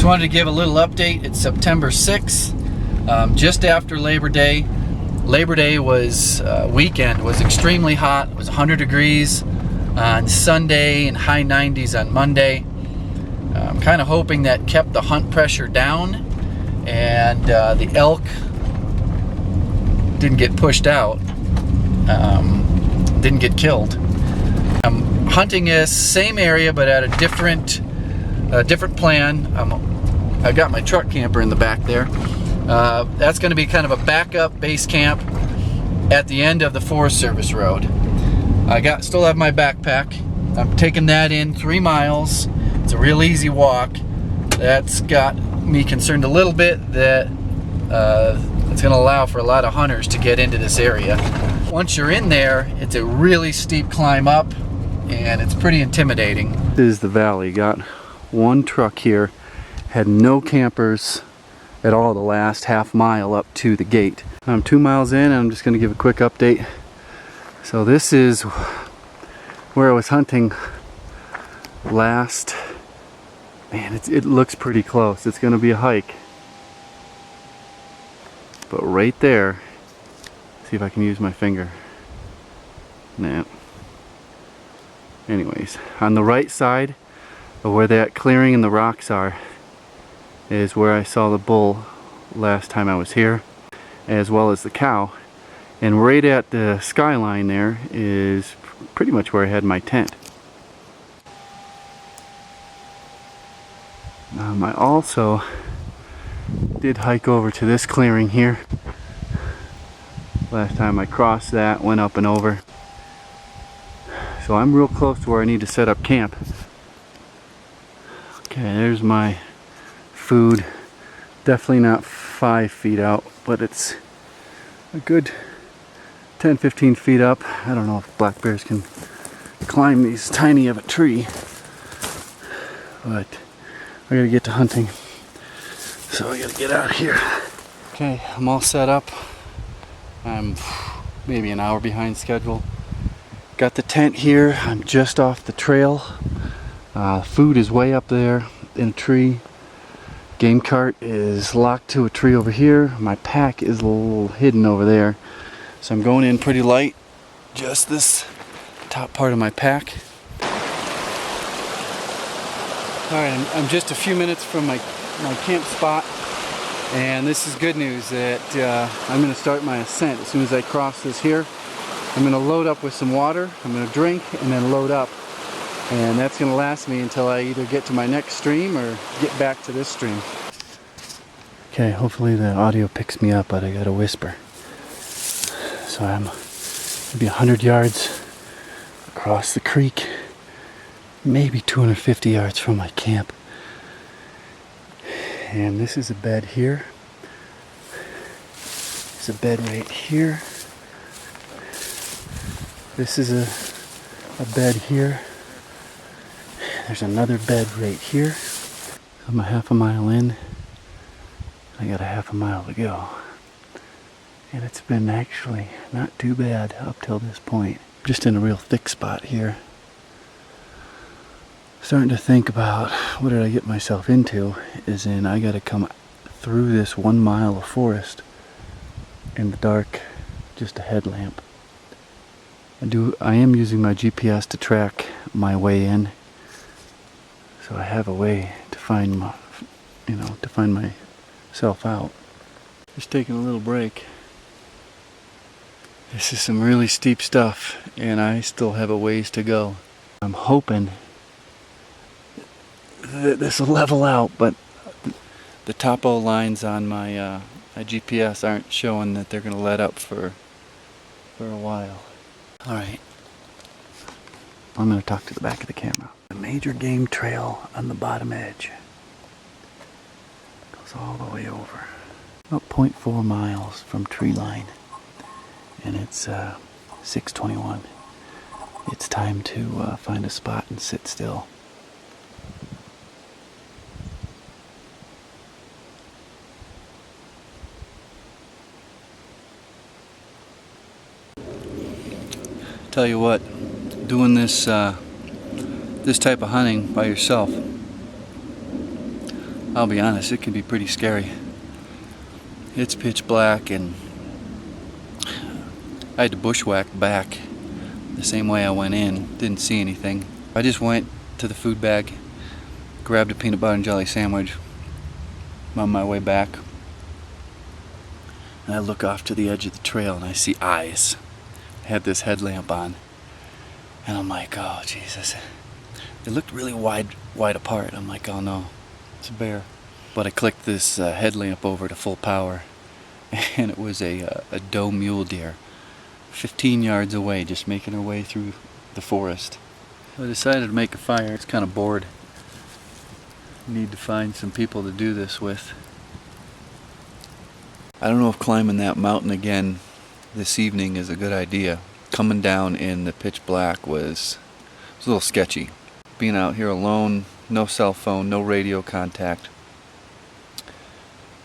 Just wanted to give a little update. It's September 6th, just after Labor Day. Labor Day was weekend was extremely hot. It was 100 degrees on Sunday and high 90s on Monday. I'm kind of hoping that kept the hunt pressure down and the elk didn't get pushed out, didn't get killed. I'm hunting this same area but at a different plan. I've got my truck camper in the back there. That's going to be kind of a backup base camp at the end of the Forest Service road. I still have my backpack. I'm taking that in 3 miles. It's a real easy walk. That's got me concerned a little bit that it's going to allow for a lot of hunters to get into this area. Once you're in there, it's a really steep climb up and it's pretty intimidating. This is the valley. Got one truck here, had no campers at all the last half mile up to the gate. I'm 2 miles in and I'm just going to give a quick update. So this is where I was hunting last. Man, it looks pretty close. It's going to be a hike. But right there, see if I can use my finger. Nah. Anyways, on the right side of where that clearing and the rocks are is where I saw the bull last time I was here, as well as the cow. And right at the skyline there is pretty much where I had my tent. I also did hike over to this clearing here. Last time I crossed that, went up and over. So I'm real close to where I need to set up camp. Okay, there's my food. Definitely not 5 feet out, but it's a good 10-15 feet up. I don't know if black bears can climb these tiny of a tree, but I gotta get to hunting, so I gotta get out of here. Okay, I'm all set up. I'm maybe an hour behind schedule. Got the tent here. I'm just off the trail. Food is way up there in a tree. Game cart is locked to a tree over here. My pack is a little hidden over there. So I'm going in pretty light. Just this top part of my pack. Alright, I'm just a few minutes from my camp spot. And this is good news that I'm going to start my ascent as soon as I cross this here. I'm going to load up with some water. I'm going to drink and then load up. And that's going to last me until I either get to my next stream or get back to this stream. Okay, hopefully the audio picks me up, but I got a whisper. So I'm maybe 100 yards across the creek, maybe 250 yards from my camp. And this is a bed here. There's a bed right here. This is a bed here. There's another bed right here. I'm a half a mile in. I got a half a mile to go. And it's been actually not too bad up till this point. Just in a real thick spot here. Starting to think about what did I get myself into, is in I gotta come through this 1 mile of forest in the dark, just a headlamp. I am using my GPS to track my way in. So I have a way to find my, to find myself out. Just taking a little break. This is some really steep stuff, and I still have a ways to go. I'm hoping that this will level out, but the topo lines on my GPS aren't showing that they're going to let up for a while. All right. I'm going to talk to the back of the camera. The major game trail on the bottom edge goes all the way over. About 0.4 miles from tree line. And it's 6:21. It's time to find a spot and sit still. Tell you what, doing this this type of hunting by yourself, I'll be honest, it can be pretty scary. It's pitch black, and I had to bushwhack back the same way I went in. Didn't see anything. I just went to the food bag, grabbed a peanut butter and jelly sandwich. I'm on my way back, and I look off to the edge of the trail and I see eyes. I had this headlamp on, and I'm like, oh Jesus. It looked really wide apart. I'm like, oh no, it's a bear. But I clicked this headlamp over to full power, and it was a doe mule deer, 15 yards away, just making her way through the forest. I decided to make a fire. It's kind of bored. Need to find some people to do this with. I don't know if climbing that mountain again this evening is a good idea. Coming down in the pitch black was a little sketchy. Being out here alone, no cell phone, no radio contact.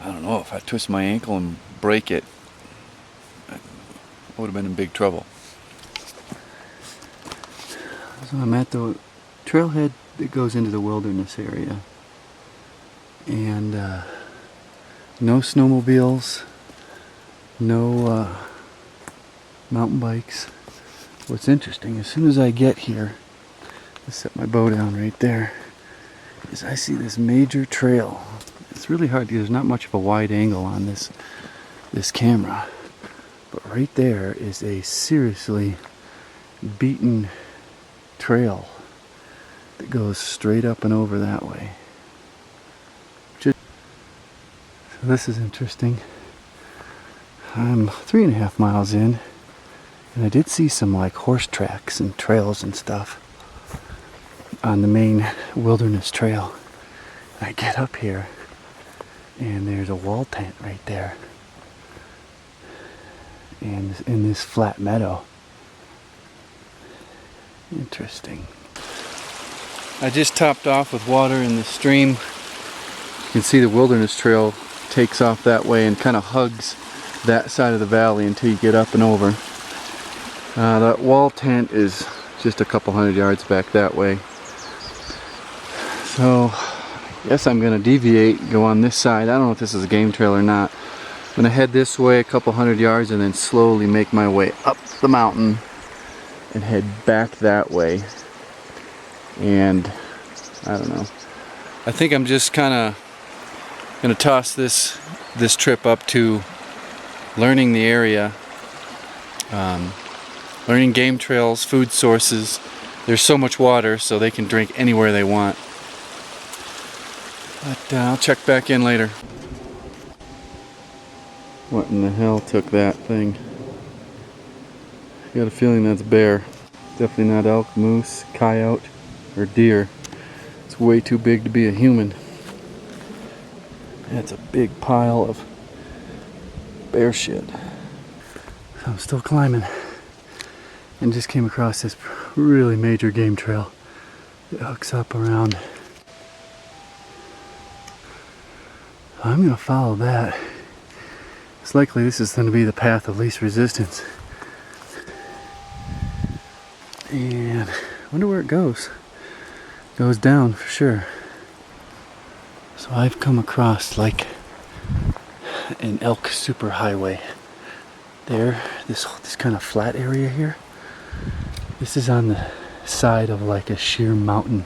I don't know, if I twist my ankle and break it, I would have been in big trouble. So I'm at the trailhead that goes into the wilderness area, and no snowmobiles, no mountain bikes. What's interesting, as soon as I get here, I set my bow down right there, is I see this major trail. It's really hard because there's not much of a wide angle on this camera, but right there is a seriously beaten trail that goes straight up and over that way. So this is interesting. I'm 3.5 miles in, and I did see some like horse tracks and trails and stuff on the main wilderness trail. I get up here, and there's a wall tent right there, and in this flat meadow. Interesting. I just topped off with water in the stream. You can see the wilderness trail takes off that way and kind of hugs that side of the valley until you get up and over. That wall tent is just a couple hundred yards back that way. So I guess I'm going to deviate, go on this side. I don't know if this is a game trail or not. I'm going to head this way a couple hundred yards and then slowly make my way up the mountain and head back that way. And I don't know. I think I'm just kind of going to toss this trip up to learning the area, learning game trails, food sources. There's so much water, so they can drink anywhere they want. But I'll check back in later. What in the hell took that thing? I got a feeling that's bear. Definitely not elk, moose, coyote, or deer. It's way too big to be a human. That's a big pile of bear shit. So I'm still climbing, and just came across this really major game trail that hooks up around. I'm gonna follow that. It's likely this is gonna be the path of least resistance. And I wonder where it goes. Goes down for sure. So I've come across like an elk superhighway. There, this kind of flat area here. This is on the side of like a sheer mountain.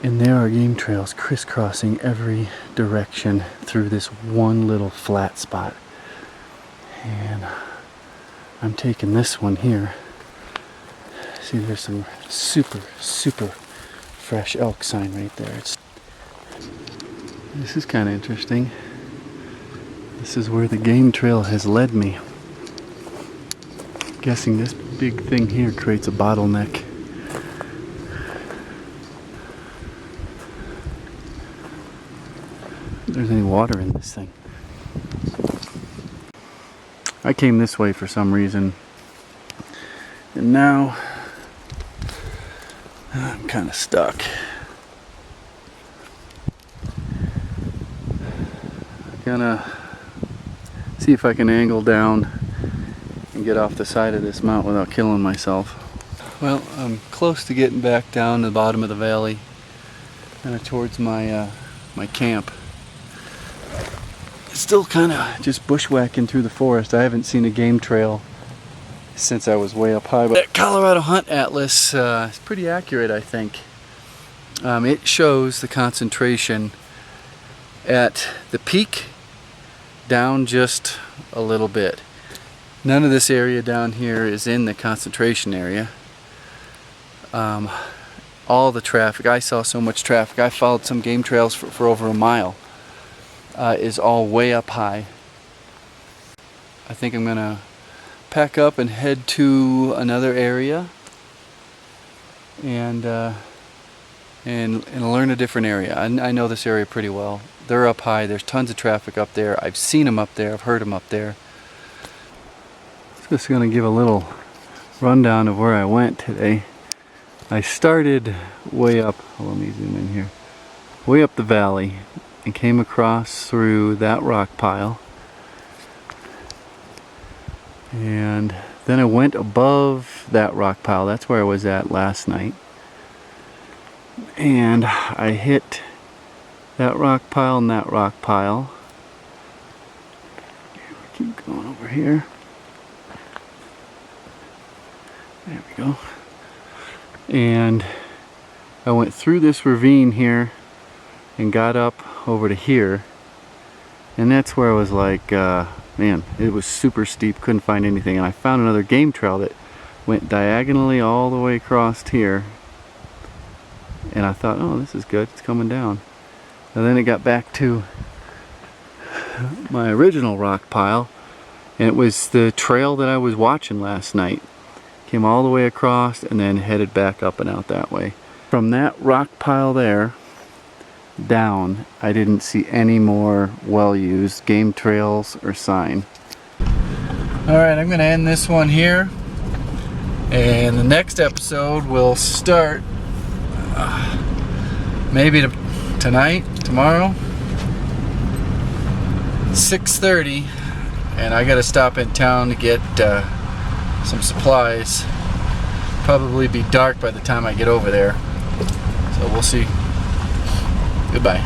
And there are game trails crisscrossing every direction through this one little flat spot. And I'm taking this one here. See, there's some super fresh elk sign right there. This is kind of interesting. This is where the game trail has led me. Guessing this big thing here creates a bottleneck. If there's any water in this thing. I came this way for some reason, and now I'm kind of stuck. I'm gonna see if I can angle down and get off the side of this mountain without killing myself. Well, I'm close to getting back down to the bottom of the valley, kind of towards my my camp. It's still kind of just bushwhacking through the forest. I haven't seen a game trail since I was way up high. But that Colorado Hunt Atlas is pretty accurate, I think. It shows the concentration at the peak down just a little bit. None of this area down here is in the concentration area. All the traffic, I saw so much traffic. I followed some game trails for over a mile. Is all way up high. I think I'm gonna pack up and head to another area and learn a different area. I know this area pretty well. They're up high. There's tons of traffic up there. I've seen them up there. I've heard them up there. Just gonna give a little rundown of where I went today. I started way up. Let me zoom in here. Way up the valley. And came across through that rock pile, and then I went above that rock pile. That's where I was at last night, and I hit that rock pile and that rock pile. Keep going over here. There we go. And I went through this ravine here and got up over to here, and that's where I was like, man, it was super steep, couldn't find anything, and I found another game trail that went diagonally all the way across here, and I thought, oh, this is good, it's coming down. And then it got back to my original rock pile, and it was the trail that I was watching last night. Came all the way across and then headed back up and out that way. From that rock pile there down, I didn't see any more well-used game trails or sign. Alright, I'm going to end this one here, and the next episode will start maybe tonight, tomorrow, 6:30, and I got to stop in town to get some supplies. Probably be dark by the time I get over there, so we'll see. Goodbye.